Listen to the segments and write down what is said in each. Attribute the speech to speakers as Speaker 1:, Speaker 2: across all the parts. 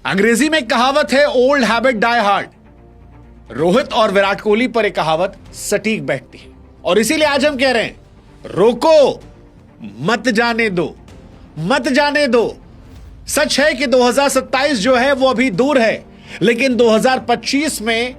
Speaker 1: अंग्रेजी में एक कहावत है, old habit die hard. Rohit और विराट कोहली पर एक कहावत सटीक बैठती है और इसीलिए आज हम कह रहे हैं, रोको, मत जाने दो, मत जाने दो। सच है कि 2027 जो है वो अभी दूर है, लेकिन 2025 में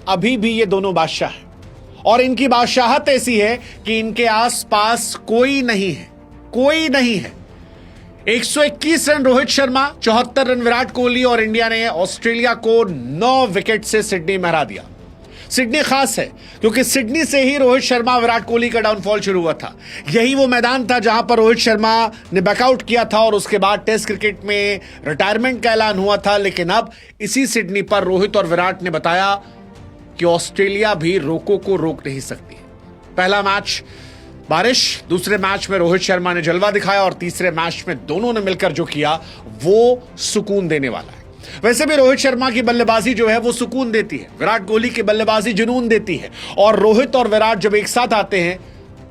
Speaker 1: अभी भी ये दोनों बादशाह हैं और इनकी बादशाहत ऐसी है कि इनके आसपास कोई नहीं है, कोई नहीं है। 121 रन रोहित शर्मा, 74 रन विराट कोहली और इंडिया ने ऑस्ट्रेलिया को 9 विकेट से सिडनी में हरा दिया। सिडनी खास है क्योंकि सिडनी से ही रोहित शर्मा विराट कोहली का डाउनफॉल शुरू हुआ था। यही वो मैदान था जहां पर रोहित शर्मा ने बैकआउट किया था और उसके बाद टेस्ट क्रिकेट में रिटायरमेंट का ऐलान हुआ था। लेकिन अब इसी सिडनी पर रोहित और विराट ने बताया कि ऑस्ट्रेलिया भी रोको को रोक नहीं सकती। पहला मैच बारिश, दूसरे मैच में रोहित शर्मा ने जलवा दिखाया और तीसरे मैच में दोनों ने मिलकर जो किया वो सुकून देने वाला है। वैसे भी रोहित शर्मा की बल्लेबाजी जो है वो सुकून देती है, विराट कोहली की बल्लेबाजी जुनून देती है और रोहित और विराट जब एक साथ आते हैं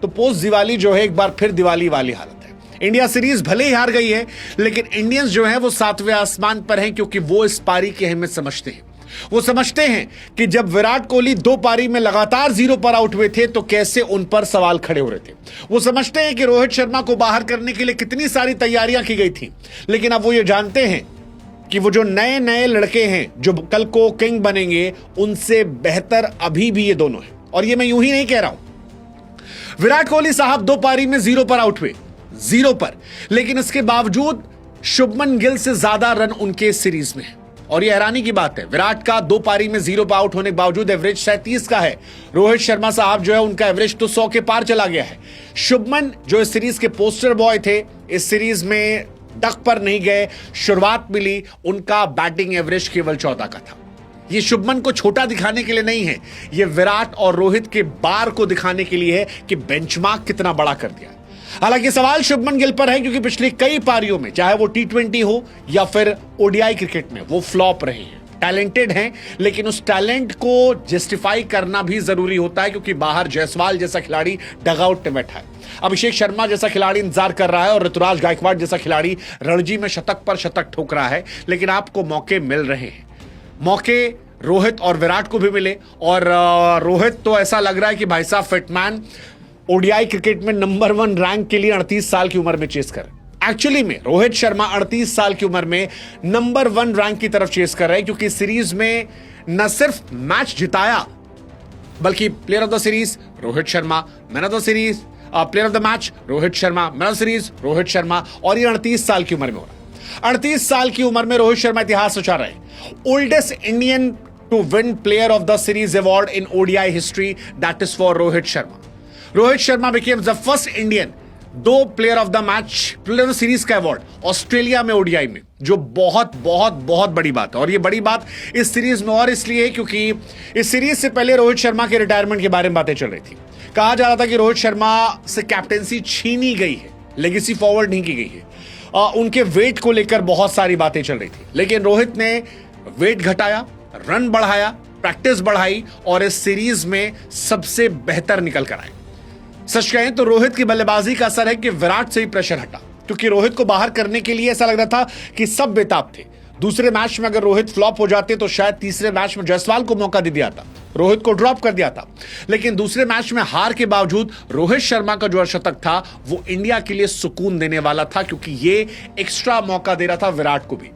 Speaker 1: तो पोस्ट दिवाली जो है एक बार फिर दिवाली वाली हालत है। इंडिया सीरीज भले ही हार गई है, लेकिन इंडियंस जो है वो 7वें आसमान पर हैं क्योंकि वो इस पारी की अहमियत समझते हैं। वो समझते हैं कि जब विराट कोहली 2 पारी में लगातार 0 पर आउट हुए थे तो कैसे उन पर सवाल खड़े हो रहे थे। वो समझते हैं कि रोहित शर्मा को बाहर करने के लिए कितनी सारी तैयारियां की गई थी, लेकिन अब वो ये जानते हैं कि वो जो नए नए लड़के हैं जो कल को किंग बनेंगे, उनसे बेहतर अभी भी ये दोनों हैं। और ये मैं यूं ही नहीं कह रहा हूं। विराट कोहली साहब 2 पारी में 0 पर आउट हुए, 0 पर, लेकिन इसके बावजूद शुभमन गिल से ज्यादा रन उनके सीरीज में है। और यह हैरानी की बात है, विराट का 2 पारी में 0 पर आउट होने के बावजूद एवरेज 37 का है। रोहित शर्मा साहब जो है उनका एवरेज तो 100 के पार चला गया है। शुभमन जो इस सीरीज के पोस्टर बॉय थे, इस सीरीज में डक पर नहीं गए, शुरुआत मिली, उनका बैटिंग एवरेज केवल 14 का था। ये शुभमन को छोटा दिखाने के लिए नहीं है, ये विराट और रोहित के बार को दिखाने के लिए है कि बेंचमार्क कितना बड़ा कर दिया। हालांकि सवाल शुभमन गिल पर है क्योंकि पिछली कई पारियों में, चाहे वो T20 हो या फिर ओडीआई क्रिकेट में, वो फ्लॉप रहे हैं। टैलेंटेड हैं, लेकिन उस टैलेंट को जस्टिफाई करना भी जरूरी होता है क्योंकि बाहर जायसवाल जैसा खिलाड़ी डगआउट में बैठा है, अभिषेक शर्मा जैसा खिलाड़ी इंतजार कर रहा है और ऋतुराज गायकवाड़ जैसा खिलाड़ी रणजी में शतक पर शतक ठोक रहा है। लेकिन आपको मौके मिल रहे हैं, मौके रोहित और विराट को भी मिले। और रोहित तो ऐसा लग रहा है कि भाई साहब फिटमैन ओडीआई क्रिकेट में नंबर 1 रैंक के लिए 38 साल की उम्र में चेस कर। एक्चुअली में रोहित शर्मा 38 साल की उम्र में नंबर 1 रैंक की तरफ चेस कर रहे हैं क्योंकि सीरीज में न सिर्फ मैच जिताया बल्कि player of the series Rohit Sharma, man of the series, player of the match Rohit Sharma, man of the series Rohit Sharma, और ये 38 साल की उम्र में हो रहा है। 38 साल की उम्र में रोहित शर्मा इतिहास रचा रहे हैं। Oldest Indian to win player of the series award in ODI history, that is for Rohit Sharma. Rohit Sharma became the first Indian 2 player of the match, player of series का अवार्ड ऑस्ट्रेलिया में ओडीआई में, जो बहुत बहुत बहुत बड़ी बात है। और ये बड़ी बात इस सीरीज में और इसलिए है क्योंकि इस सीरीज से पहले रोहित शर्मा के रिटायरमेंट के बारे में बातें चल रही थी। कहा जा रहा था कि रोहित शर्मा से कैप्टेंसी छीनी गई है, लेगेसी फॉरवर्ड नहीं की गई है। उनके वेट को लेकर बहुत सारी बातें चल रही थी, लेकिन रोहित ने वेट घटाया, रन बढ़ाया, प्रैक्टिस बढ़ाई और इस सीरीज में सबसे बेहतर निकल कर आए। सच कहें तो रोहित की बल्लेबाजी का असर है कि विराट से ही प्रेशर हटा, क्योंकि रोहित को बाहर करने के लिए ऐसा लग रहा था कि सब बेताब थे। दूसरे मैच में अगर रोहित फ्लॉप हो जाते तो शायद तीसरे मैच में जायसवाल को मौका दे दिया था, रोहित को ड्रॉप कर दिया था। लेकिन दूसरे मैच में हार के बावजूद रोहित शर्मा का जो अर्धशतक था वो इंडिया के लिए सुकून देने वाला था, क्योंकि ये एक्स्ट्रा मौका दे रहा था विराट को भी,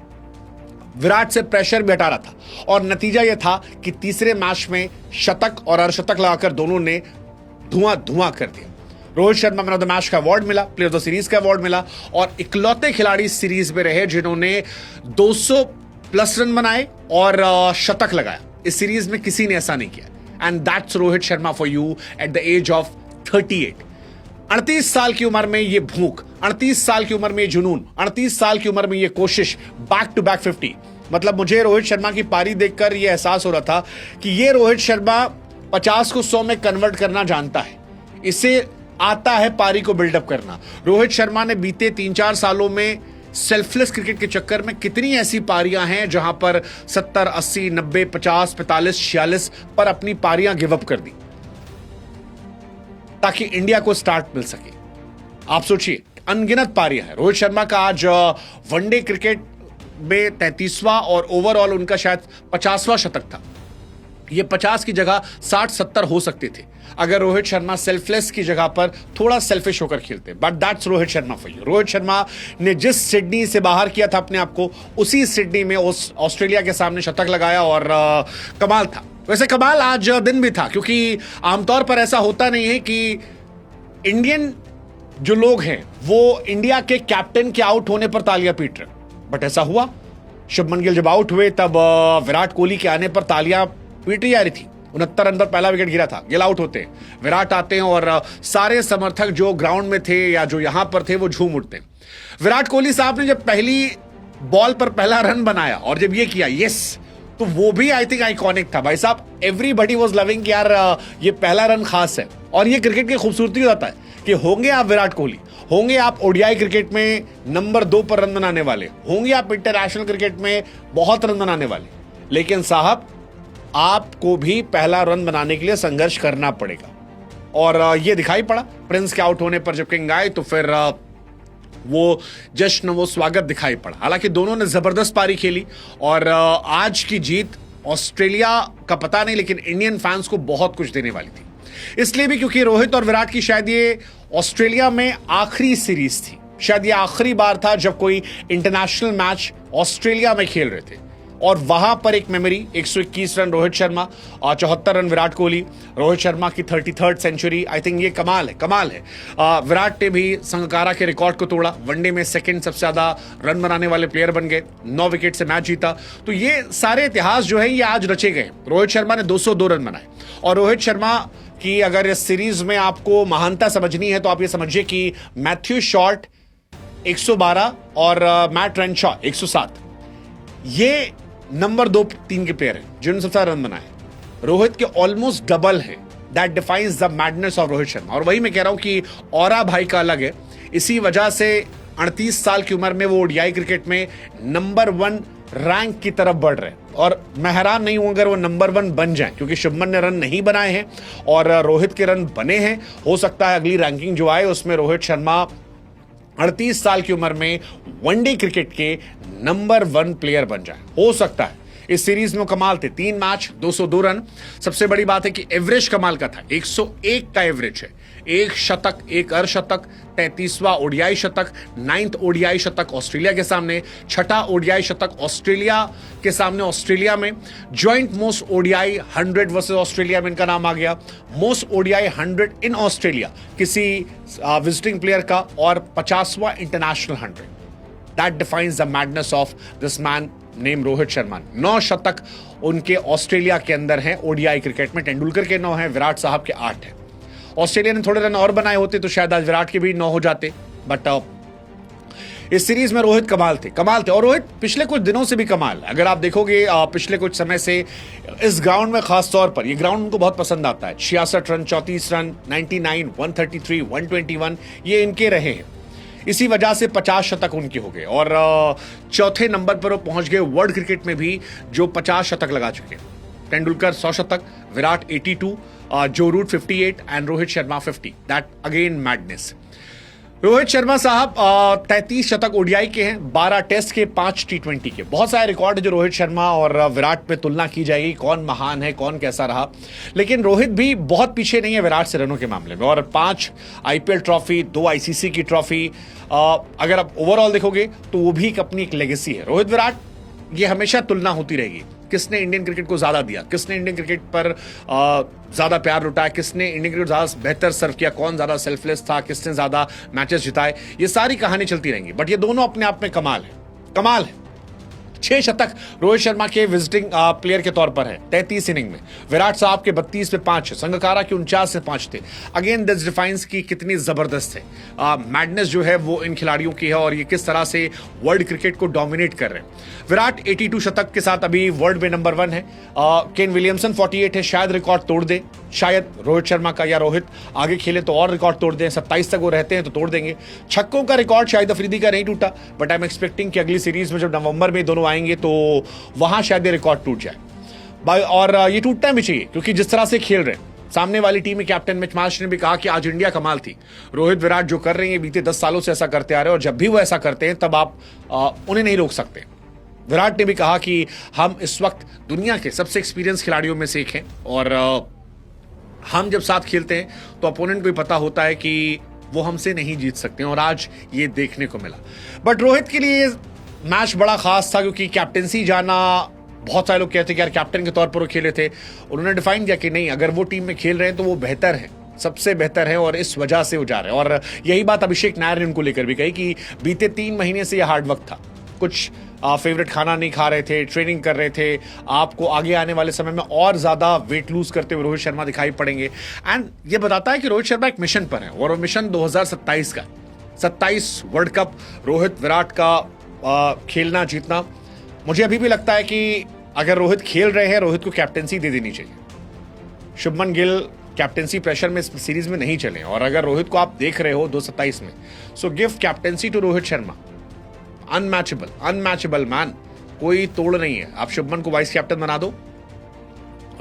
Speaker 1: विराट से प्रेशर भी हटा रहा था। और नतीजा यह था कि तीसरे मैच में शतक और अर्धशतक लगाकर दोनों ने धुआं कर दिया। Rohit Sharma man of the match का अवार्ड मिला, प्लेयर ऑफ द सीरीज का अवार्ड मिला और इकलौते खिलाड़ी इस सीरीज में रहे जिन्होंने 200 प्लस रन बनाए और शतक लगाया। इस सीरीज में किसी ने ऐसा नहीं किया। And that's Rohit Sharma for you at the age of 38। 38 साल की उम्र में ये भूख, 38 साल की उम्र में ये जुनून, 38 साल की उम्र में ये कोशिश, बैक टू बैक 50। मतलब मुझे रोहित शर्मा की पारी देखकर यह एहसास हो रहा था कि ये रोहित शर्मा 50 को 100 में कन्वर्ट करना जानता है, इसे आता है पारी को बिल्डअप करना। रोहित शर्मा ने बीते 3-4 सालों में सेल्फलेस क्रिकेट के चक्कर में कितनी ऐसी पारियां हैं जहां पर 70, 80, 90, 50, 45, 46 पर अपनी पारियां गिवअप कर दी ताकि इंडिया को स्टार्ट मिल सके। आप सोचिए, अनगिनत पारियां हैं। रोहित शर्मा का आज वनडे क्रिकेट में 33वां और ओवरऑल उनका शायद 50वां शतक था। ये 50 की जगह 60-70 हो सकते थे अगर रोहित शर्मा सेल्फलेस की जगह पर थोड़ा सेल्फिश होकर खेलते। But that's Rohit Sharma for you. Rohit Sharma ने जिस सिडनी से बाहर किया था अपने आप को, उसी सिडनी में ऑस्ट्रेलिया के सामने शतक लगाया और कमाल था। वैसे कमाल आज दिन भी था, क्योंकि आमतौर पर ऐसा होता नहीं है कि इंडियन जो लोग हैं वो इंडिया के कैप्टन के आउट होने पर तालियां पीट रहे, बट ऐसा हुआ। शुभमन गिल जब आउट हुए तब विराट कोहली के आने पर तालियां पीटी जा रही थी। 69 रन पर पहला विकेट गिरा था, गिल आउट होते हैं, विराट आते हैं और सारे समर्थक जो ग्राउंड में थे या जो यहां पर थे वो झूम उठते हैं। विराट कोहली साहब ने जब पहली बॉल पर पहला रन बनाया और जब ये किया यस, तो वो भी आई थिंक आइकॉनिक था भाई साहब। एवरीबडी वाज लविंग कि यार ये पहला रन खास है। और ये क्रिकेट की खूबसूरती होता है कि होंगे आप विराट कोहली, होंगे आप ओडीआई क्रिकेट में नंबर 2 पर रन बनाने वाले, होंगे आप इंटरनेशनल क्रिकेट में बहुत रन बनाने वाले, लेकिन साहब आपको भी पहला रन बनाने के लिए संघर्ष करना पड़ेगा। और ये दिखाई पड़ा प्रिंस के आउट होने पर। जब किंग आए तो फिर वो जश्न, वो स्वागत दिखाई पड़ा। हालांकि दोनों ने जबरदस्त पारी खेली और आज की जीत ऑस्ट्रेलिया का पता नहीं, लेकिन इंडियन फैंस को बहुत कुछ देने वाली थी। इसलिए भी क्योंकि रोहित और विराट की शायद ये ऑस्ट्रेलिया में आखिरी सीरीज थी। शायद ये आखिरी बार था जब कोई इंटरनेशनल मैच ऑस्ट्रेलिया में खेल रहे थे। और वहां पर एक मेमोरी, 121 रन रोहित शर्मा और 74 रन विराट कोहली। रोहित शर्मा की 33rd सेंचुरी, आई थिंक ये कमाल है। विराट ने भी संगकारा के रिकॉर्ड को तोड़ा, वनडे में सेकंड सबसे ज्यादा रन बनाने वाले प्लेयर बन गए, 9 विकेट से मैच जीता। तो ये सारे इतिहास जो है ये आज रचे गए। रोहित शर्मा ने 202 रन बनाए। और रोहित शर्मा की अगर इस सीरीज में आपको महानता समझनी है तो आप ये समझिए कि मैथ्यू शॉर्ट 112 और मैट रेनशॉ 107, ये नंबर 2-3 के प्लेयर हैं जिन्होंने सबसे ज्यादा रन बनाए। रोहित के ऑलमोस्ट डबल है। That defines the madness of Rohit Sharma. और वही मैं कह रहा हूं कि ऑरा भाई का अलग है। इसी वजह से 38 साल की उम्र में वो ओडीआई क्रिकेट में नंबर 1 रैंक की तरफ बढ़ रहे हैं। और मैं हैरान नहीं हूं अगर वो नंबर 1 बन जाए, क्योंकि शुभमन ने रन नहीं बनाए हैं और रोहित के रन बने हैं। हो सकता है अगली रैंकिंग जो आए उसमें रोहित शर्मा 38 साल की उम्र में वनडे क्रिकेट के नंबर 1 प्लेयर बन जाए, हो सकता है। इस सीरीज में कमाल थे, 3 मैच 202 रन। सबसे बड़ी बात है कि एवरेज कमाल का था, 101 का एवरेज है। एक शतक, एक अर्धशतक, 33वां ओडीआई शतक, 9th ओडीआई शतक ऑस्ट्रेलिया के सामने, 6ठा ओडीआई शतक ऑस्ट्रेलिया के सामने ऑस्ट्रेलिया में। Joint most ODI 100 versus Australia में इनका नाम आ गया। मोस्ट ओडीआई 100 इन ऑस्ट्रेलिया किसी विजिटिंग प्लेयर का, और 50वां international 100। That defines the madness of this man name Rohit Sharma. 9 शतक उनके ऑस्ट्रेलिया के अंदर हैं ओडीआई क्रिकेट में। तेंदुलकर के 9 हैं, विराट साहब के 8 हैं। ऑस्ट्रेलिया ने थोड़े रन और बनाए होते तो शायद आज विराट के भी 9 हो जाते। बट इस सीरीज में रोहित कमाल थे। और रोहित पिछले कुछ दिनों से भी कमाल। अगर आप देखोगे पिछले कुछ समय से इस ग्राउंड में खास तौर पर, ये ग्राउंड उनको बहुत पसंद आता है। 66 रन, 34 रन, 99, 133, 121 ये इनके रहे हैं। इसी वजह से 50 शतक उनके हो गए और चौथे नंबर पर वो पहुंच गए वर्ल्ड क्रिकेट में भी, जो 50 शतक लगा चुके हैं। तेंदुलकर 100 शतक, Virat 82, Joe Root 58 and Rohit Sharma 50। That again madness. Rohit Sharma साहब 33 शतक ओडीआई के हैं, 12 टेस्ट के, 5 टी20 के। बहुत सारे रिकॉर्ड है जो रोहित शर्मा और विराट में तुलना की जाएगी, कौन महान है, कौन कैसा रहा। लेकिन रोहित भी बहुत पीछे नहीं है विराट से रनों के मामले में। और 5 आईपीएल ट्रॉफी, 2 आईसीसी की ट्रॉफी, अगर आप ओवरऑल देखोगे तो वो भी अपनी एक लेगेसी है। रोहित विराट ये हमेशा तुलना होती रहेगी, किसने इंडियन क्रिकेट को ज्यादा दिया, किसने इंडियन क्रिकेट पर ज्यादा प्यार लुटाया, किसने इंडियन क्रिकेट ज्यादा बेहतर सर्व किया, कौन ज्यादा सेल्फलेस था, किसने ज्यादा मैचेस जिताए। ये सारी कहानी चलती रहेंगी। बट ये दोनों अपने आप में कमाल है। 6 शतक रोहित शर्मा के विजिटिंग प्लेयर के तौर पर है 33 इनिंग में। विराट साहब के 32 पे 5 है, संगकारा के 49 से 5 थे। अगेन दिस डिफाइंस की कितनी जबरदस्त है मैडनेस जो है वो इन खिलाड़ियों की है और ये किस तरह से वर्ल्ड क्रिकेट को डोमिनेट कर रहे हैं। विराट 82 शतक के साथ अभी वर्ल्ड में नंबर 1 है। केन विलियमसन 48 है, शायद रिकॉर्ड तोड़ दे, शायद रोहित शर्मा का, या रोहित आगे खेले तो और रिकॉर्ड तोड़ दें। 27 तक वो रहते हैं तो तोड़ देंगे। छक्कों का रिकॉर्ड शायद अफरीदी का नहीं टूटा, बट आई एम एक्सपेक्टिंग कि अगली सीरीज में जब नवंबर में दोनों आएंगे तो वहां शायद ये रिकॉर्ड टूट जाए। और ये टूटना भी चाहिए, क्योंकि जिस तरह से खेल रहे हैं सामने वाली टीम में, कैप्टन मिच मार्श ने भी कहा कि आज इंडिया कमाल थी। रोहित विराट जो कर रहे हैं बीते 10 सालों से ऐसा करते आ रहे हैं, और जब भी वो ऐसा करते हैं तब आप उन्हें नहीं रोक सकते। विराट ने भी कहा कि हम इस वक्त दुनिया के सबसे एक्सपीरियंस खिलाड़ियों में से एक हैं और हम जब साथ खेलते हैं तो अपोनेंट को भी पता होता है कि वो हमसे नहीं जीत सकते हैं और आज ये देखने को मिला। बट रोहित के लिए मैच बड़ा खास था क्योंकि कैप्टेंसी जाना, बहुत सारे लोग कहते हैं कि यार कैप्टन के तौर पर वो खेले थे, उन्होंने डिफाइन किया कि नहीं, अगर वो टीम में खेल रहे हैं तो वो बेहतर है, सबसे बेहतर है और इस वजह से वो जा रहे हैं। और यही बात अभिषेक नायर ने उनको लेकर भी कही कि बीते 3 महीने से यह हार्ड वर्क था, कुछ फेवरेट खाना नहीं खा रहे थे, ट्रेनिंग कर रहे थे, आपको आगे आने वाले समय में और ज्यादा वेट लूज करते हुए रोहित शर्मा दिखाई पड़ेंगे। एंड ये बताता है कि रोहित शर्मा एक मिशन पर है और वो मिशन 2027 का, 27 वर्ल्ड कप, रोहित विराट का खेलना जीतना। मुझे अभी भी लगता है कि अगर रोहित खेल रहे हैं, रोहित को कैप्टेंसी दे देनी चाहिए। शुभमन गिल कैप्टेंसी प्रेशर में इस सीरीज में नहीं चले और अगर रोहित को आप देख रहे हो 2027 में, so give captaincy to Rohit Sharma. Unmatchable man, कोई तोड़ नहीं है। आप शुभमन को वाइस कैप्टन बना दो,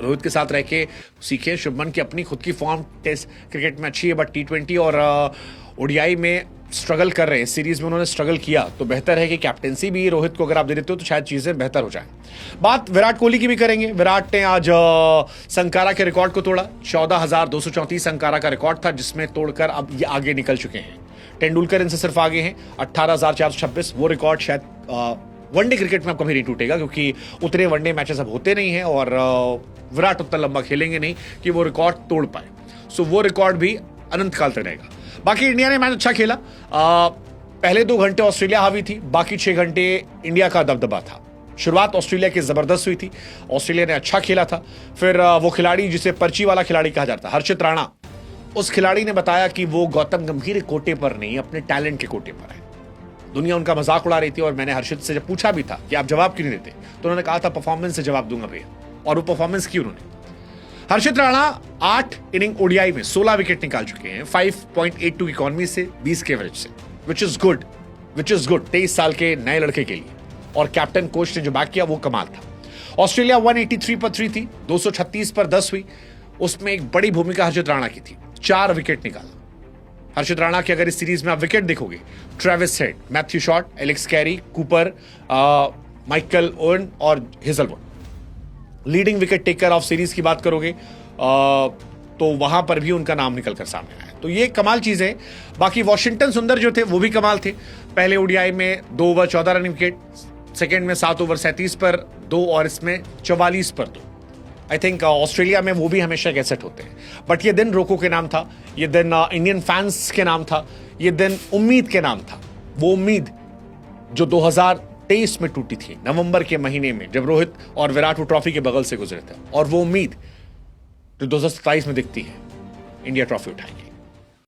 Speaker 1: रोहित के साथ रह के सीखे। शुभमन की अपनी खुद की फॉर्म टेस्ट क्रिकेट में अच्छी है, बट T20 और ओडीआई में स्ट्रगल कर रहे हैं। सीरीज में उन्होंने स्ट्रगल किया, तो बेहतर है कि कैप्टेंसी भी रोहित को अगर आप दे देते हो तो शायद चीजें बेहतर हो जाए। बात विराट कोहली की भी करेंगे। विराट ने आज संकारा के रिकॉर्ड को तोड़ा। 14,234 संकारा का रिकॉर्ड था, जिसमें तोड़कर अब ये आगे निकल चुके हैं। तेंदुलकर इनसे सिर्फ आगे हैं, 18,426। वो रिकॉर्ड शायद वनडे क्रिकेट में अब कभी नहीं टूटेगा क्योंकि उतने वनडे मैचेस अब होते नहीं हैं और विराट उतना लंबा खेलेंगे नहीं कि वो रिकॉर्ड तोड़ पाए। सो वो रिकॉर्ड भी अनंत काल तक रहेगा। बाकी इंडिया ने मैच अच्छा खेला। पहले 2 घंटे ऑस्ट्रेलिया हावी थी, बाकी 6 घंटे इंडिया का दबदबा था। शुरुआत ऑस्ट्रेलिया की जबरदस्त हुई थी, ऑस्ट्रेलिया ने अच्छा खेला था। फिर वो खिलाड़ी जिसे पर्ची वाला खिलाड़ी कहा जाता है, हर्षित राणा, उस खिलाड़ी ने बताया कि वो गौतम गंभीर के कोटे पर नहीं, अपने टैलेंट के कोटे पर है। दुनिया उनका मजाक उड़ा रही थी और मैंने हर्षित से जब पूछा भी था कि आप जवाब क्यों नहीं देते, तो उन्होंने कहा था परफॉर्मेंस से जवाब दूंगा भैया, और वो परफॉर्मेंस की उन्होंने। हर्षित राणा 8 इनिंग ओडीआई में 16 विकेट निकाल चुके हैं, 5.82 इकोनॉमी से, 20 के एवरेज से, विच इज गुड 23 साल के नए लड़के के लिए। और कैप्टन कोच ने जो बैक किया वो कमाल था। ऑस्ट्रेलिया 183 पर 3 थी, 236 पर 10 हुई। उसमें एक बड़ी भूमिका हर्षित राणा की थी, 4 विकेट निकाला। हर्षित राणा की अगर इस सीरीज में आप विकेट देखोगे, Travis Head, Matthew Short, Alex Carey, Cooper, Michael Owen और Hazlewood. Leading wicket taker of series की बात करोगे तो वहां पर भी उनका नाम निकलकर सामने आया। तो ये कमाल चीज है। बाकी वॉशिंगटन सुंदर जो थे वो भी कमाल थे। पहले ओडीआई में 2 ओवर 14 रन विकेट, सेकेंड में 7 ओवर 37 पर 2 और इसमें 44 पर 2। आई थिंक ऑस्ट्रेलिया में वो भी हमेशा एक एसेट होते हैं। बट ये दिन रोको के नाम था, ये दिन इंडियन फैंस के नाम था, ये दिन उम्मीद के नाम था। वो उम्मीद जो 2023 में टूटी थी, नवंबर के महीने में, जब रोहित और विराट वो ट्रॉफी के बगल से गुजरे थे, और वो उम्मीद जो 2027 में दिखती है, इंडिया ट्रॉफी उठाएंगे।